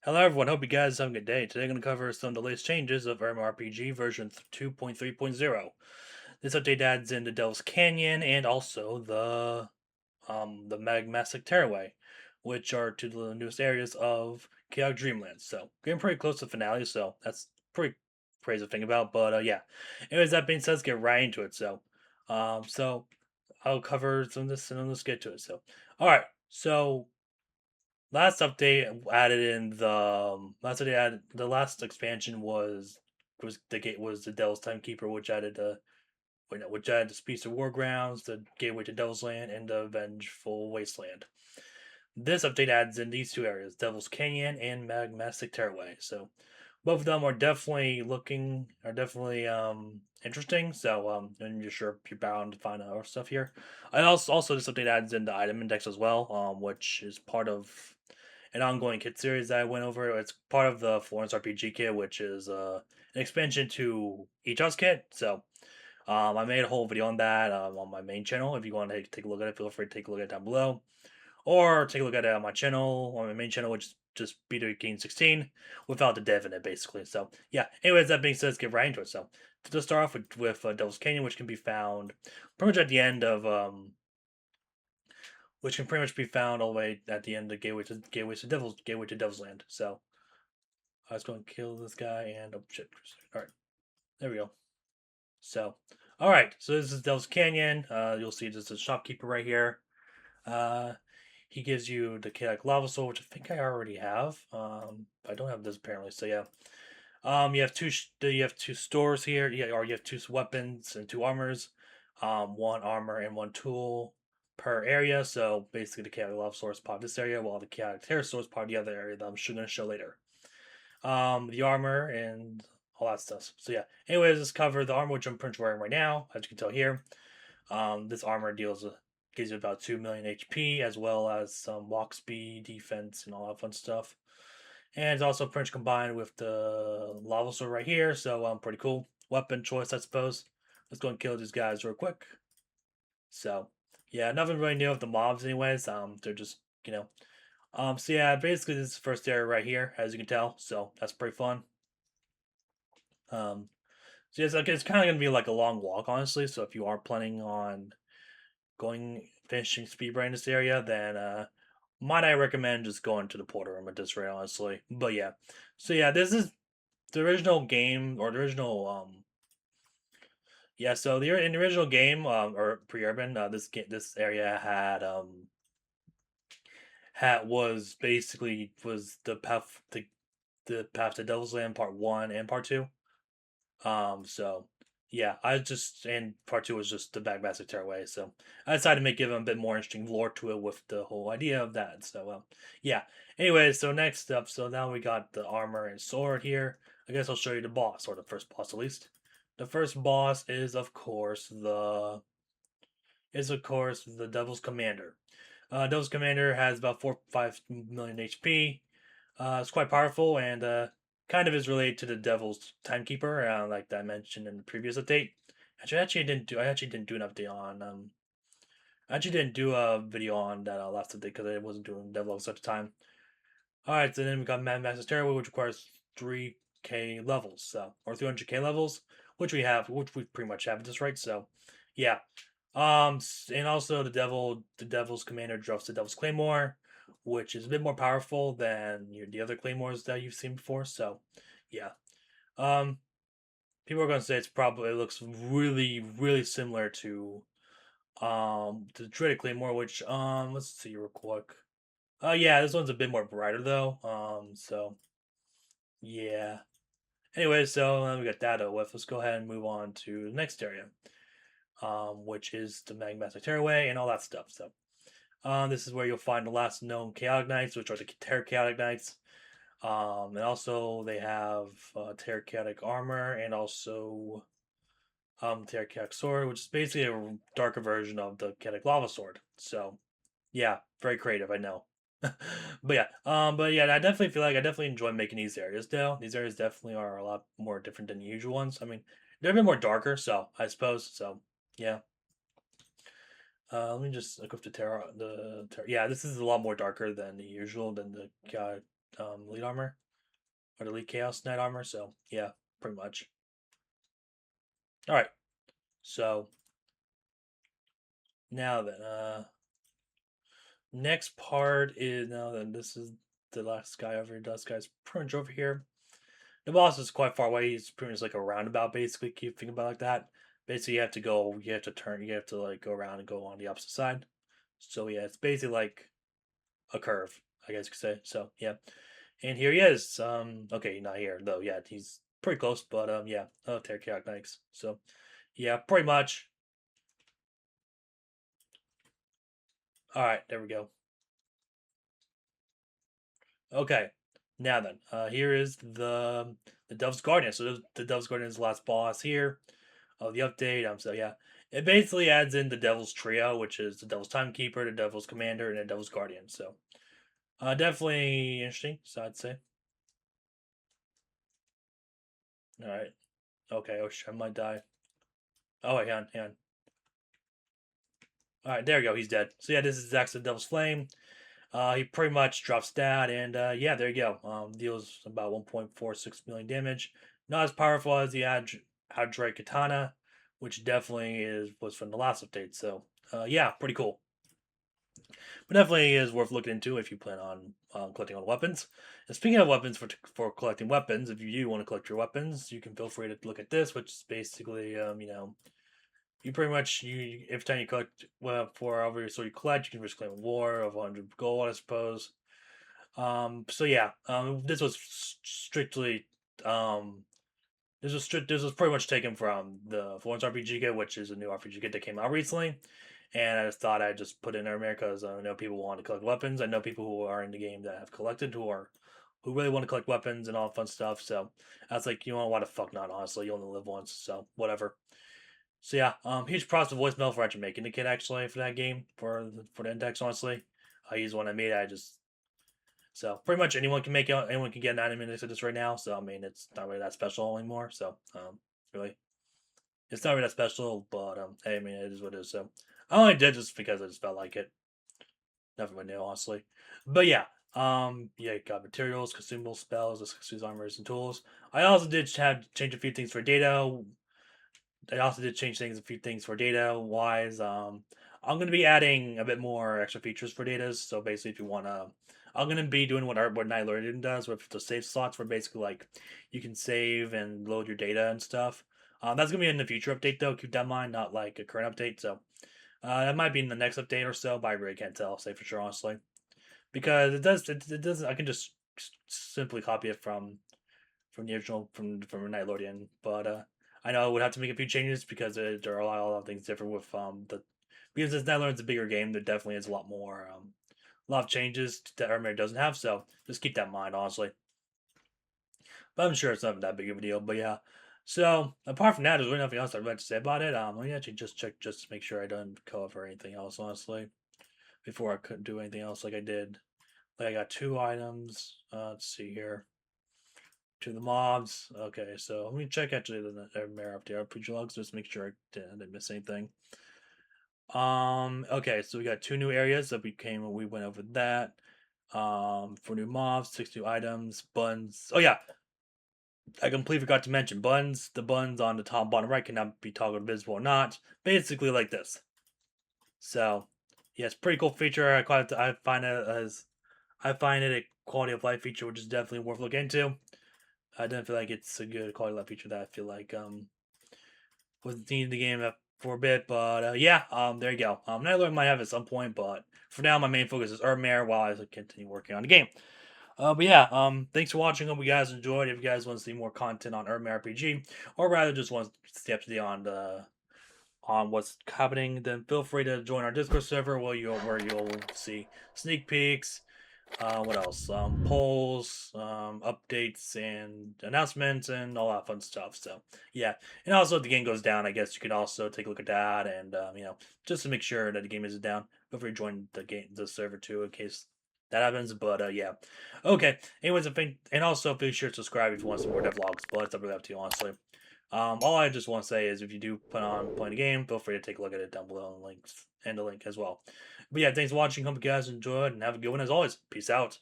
Hello everyone, hope you guys are having a good day. Today I'm going to cover some of the latest changes of RPG version 2.3.0. This update adds in the Devil's Canyon and also the Magmastic Terrorway, which are two of the newest areas of Chaotic Dreamlands. So getting pretty close to the finale, so that's pretty crazy to think about. But yeah. Anyways, that being said, let's get right into it. So I'll cover some of this and then let's get to it. Alright, so last update added in last update added the last expansion was the Devil's Timekeeper, which added the Speech of Wargrounds, the Gateway to Devil's Land, and the Vengeful Wasteland. This update adds in these two areas, Devil's Canyon and Magmastic Terrorway. So both of them are definitely interesting. And you're sure you're bound to find other stuff here. And also this update adds in the item index as well, which is part of an ongoing kit series that I went over. It's part of the Florence RPG kit, which is an expansion to each house kit. I made a whole video on that on my main channel. If you want to take a look at it, feel free to take a look at it down below. Or take a look at it on my channel, on my main channel, which is just Beta Game 16, without the dev in it, basically. So, yeah. Anyways, that being said, let's get right into it. So, to start off with Devil's Canyon, which can be found pretty much at the end of which can pretty much be found all the way at the end of Gateway to Devil's Land. So I was going to kill this guy and oh shit. All right, there we go. So all right, so this is Devil's Canyon. You'll see there's a shopkeeper right here. Uh, he gives you the chaotic lava soul, which I think I already have. I don't have this apparently. So yeah. You have two stores here. Yeah, or you have two weapons and two armors. One armor and one tool per area. So basically, the chaotic lava source part of this area, while the chaotic terror source part of the other area that I'm going to show later. The armor and all that stuff. So yeah. Anyways, let's cover the armor, which I'm pretty much wearing right now, as you can tell here. This armor gives you about 2 million HP, as well as some walk speed, defense, and all that fun stuff. And it's also pretty much combined with the lava sword right here, so pretty cool. Weapon choice, I suppose. Let's go and kill these guys real quick. So, yeah, nothing really new with the mobs anyways. They're just, you know. So yeah, basically this is the first area right here, as you can tell. So that's pretty fun. So yeah, it's kind of gonna be like a long walk, honestly. So if you are planning on finishing speedrun in this area, then might I recommend just going to the portal room at this rate, honestly. But yeah, so yeah, this is the original game or the original yeah. So in the original game or pre-urban, this area was basically was the path to Devil's Land Part 1 and Part 2. So yeah, and part 2 was just the Magmastic Terrorway. So I decided to give him a bit more interesting lore to it with the whole idea of that. So yeah. Anyway, so next up, so now we got the armor and sword here. I guess I'll show you the boss, or the first boss at least. The first boss is of course the Devil's Commander. Devil's Commander has about 5 million HP. It's quite powerful and kind of is related to the Devil's Timekeeper, like I mentioned in the previous update. I actually didn't do an update on. I actually didn't do a video on that last update because I wasn't doing Devlogs at the time. All right, so then we got Magmastic Terrorway, which requires 3K levels, or 300K levels, which we pretty much have at this rate. So, yeah. And also the Devil's Commander drops the Devil's Claymore, which is a bit more powerful than the other Claymores that you've seen before. So, yeah. Um, People are gonna say it looks really, really similar to the Dreaded Claymore, which let's see real quick. Yeah, this one's a bit more brighter though. Yeah. Anyway, so we got that out with. Let's go ahead and move on to the next area, which is the Magmastic Terrorway and all that stuff. So, this is where you'll find the last known Chaotic Knights, which are the Terror Chaotic Knights. And also they have Terror Chaotic Armor and also Terror Chaotic Sword, which is basically a darker version of the Chaotic Lava Sword. So, yeah, very creative, I know. But yeah, I definitely enjoy making these areas though. These areas definitely are a lot more different than the usual ones. I mean, they're a bit more darker, so I suppose. So yeah. Let me just look up the Terra. Yeah, this is a lot more darker than the usual than the elite armor or the elite chaos knight armor. So yeah, pretty much. All right. So now then, next part is now then this is the last guy over here. Dust guy's pretty much over here. The boss is quite far away. He's pretty much like a roundabout, basically. Keep thinking about it like that. Basically, you have to go. You have to turn. You have to like go around and go on the opposite side. So yeah, it's basically like a curve, I guess you could say. So yeah, and here he is. Okay, not here though. Yeah, he's pretty close, but yeah. Oh, Terrorway, thanks. So yeah, pretty much. All right, there we go. Okay, now then, here is the Dove's Guardian. So the Dove's Guardian is the last boss here of the update. So yeah, it basically adds in the Devil's Trio, which is the Devil's Timekeeper, the Devil's Commander, and the Devil's Guardian. So definitely interesting. So I'd say. All right. Okay. Oh shit, I might die. Oh wait, hang on. All right, there we go. He's dead. So yeah, this is Zax the Devil's Flame. He pretty much drops stat, and yeah, there you go. Deals about 1.46 million damage. Not as powerful as the Adroit Katana, which definitely was from the last update. So yeah, pretty cool. But definitely is worth looking into if you plan on collecting all the weapons. And speaking of weapons, for collecting weapons, if you do want to collect your weapons, you can feel free to look at this, which is basically you pretty much every time you collect for however so you collect, you can risk claim a war of 100 gold, I suppose. So yeah, this was strictly um, this was pretty much taken from the Florence RPG kit, which is a new RPG kit that came out recently. And I just thought I'd just put it in there because I know people want to collect weapons. I know people who are in the game that have collected who really want to collect weapons and all fun stuff. So I was like, you know, why the fuck not? Honestly, you only live once, so whatever. So yeah, huge props to voicemail for actually making the kit actually for that game for the index. Honestly, I use one I made. I just so pretty much anyone can make it. Anyone can get 90 minutes of this right now. So I mean, it's not really that special anymore. So really, it's not really that special. But hey, I mean, it is what it is. So I only did just because I just felt like it. Nothing really new, honestly. But yeah, yeah, you got materials, consumables, spells, accessories, armors, and tools. I also did have change a few things for data. I also did change things, a few things for data wise. I'm going to be adding a bit more extra features for data. So basically, if you want to, I'm going to be doing what Night Lord does with the save slots, where basically like you can save and load your data and stuff. That's going to be in the future update though. Keep that in mind, not like a current update. So that might be in the next update or so, but I really can't tell. Say for sure, honestly, because it does. I can just simply copy it from the original from Nightlordian. But I know I would have to make a few changes because there are a lot of things different with the because this Nightlordian's a bigger game. There definitely is a lot more a lot of changes that Urbanmare doesn't have. So just keep that in mind, honestly. But I'm sure it's not that big of a deal. But yeah. So apart from that, there's really nothing else I'd like to say about it. Let me actually just check just to make sure I don't cover anything else, honestly, before I couldn't do anything else like I did. Like I got 2 items. Let's see here to the mobs. Okay, so let me check actually the mirror up there, RPG logs, just make sure I didn't miss anything. Okay, so we got 2 new areas that we went over that. For new mobs, 6 new items, buttons. Oh yeah, I completely forgot to mention buttons. The buttons on the top bottom right cannot be toggled visible or not. Basically like this. So yeah, it's a pretty cool feature. I find it a quality of life feature, which is definitely worth looking into. I don't feel like it's a good quality of life feature that I feel like was needed the game for a bit, but yeah, there you go. Nightlord might have at some point, but for now, my main focus is Urbanmare while I continue working on the game. But yeah, thanks for watching. Hope you guys enjoyed. If you guys want to see more content on Urbanmare RPG, or rather just want to stay up to date on what's happening, then feel free to join our Discord server where you'll see sneak peeks, what else? Polls, updates, and announcements, and all that fun stuff. So yeah, and also if the game goes down, I guess you could also take a look at that, and just to make sure that the game isn't down. Feel free to join the server too, in case that happens. But yeah, okay. Anyways, I think, and also be sure to subscribe if you want some more devlogs. But it's really up to you, honestly. All I just want to say is if you do plan on playing the game, feel free to take a look at it down below in the links and the link as well. But yeah, thanks for watching. Hope you guys enjoyed and have a good one as always. Peace out.